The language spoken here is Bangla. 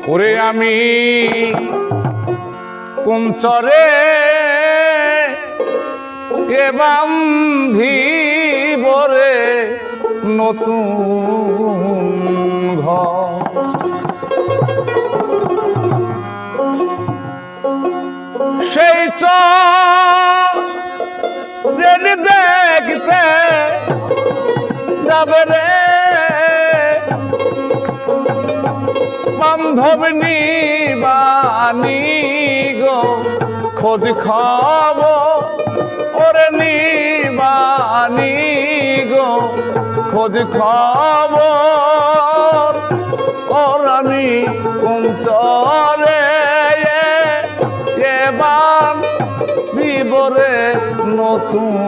ওরে আমি কোন চরে এ বান্ধিব রে নতুন ঘর। সেই চরের দেখতে যাবে রে বান্ধব নিবানি গো খোঁজ খবর ওরে নিবানি গো খোঁজ খবর ওর আমি কোন চরে এ বান্ধিব রে নতুন